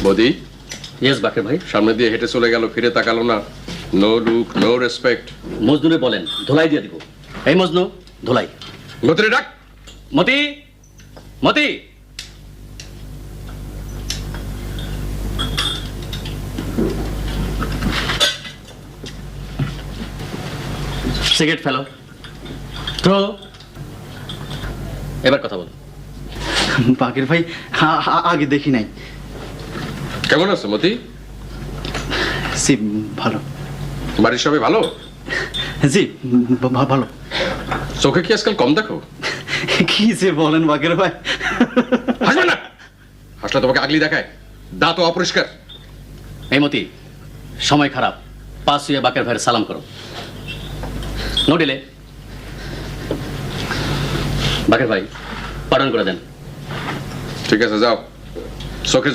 বদি yes বাকের ভাই। সামনে দিয়ে হেঁটে চলে গেল, ফিরে তাকালো না। No look, no respect. মজনুরে বলেন ধোলাই দিয়ে দিব। এই মজনু, ধোলাই। মতিরে ডাক। মতি, মতি। সিগারেট ফেলো, থ্রো। এবার কথা বল। বাকের ভাই আগে দেখি নাই। কেমন আছো মতি? জি ভালো। বাড়ির সবাই ভালো? জি ভালো। চোখে কি আজকাল কম দেখো? কি যে বলেন বাকের ভাই। হাসবে না, হাসলে তোমাকে আগলি দেখায়। দাঁত অপরিষ্কার। এই মতি, সময় খারাপ, পাস হয়ে বাকের ভাইয়ের সালাম করো। No delay. বাকের ভাই পালন করে দেন। ঠিক আছে, যাও। চোখে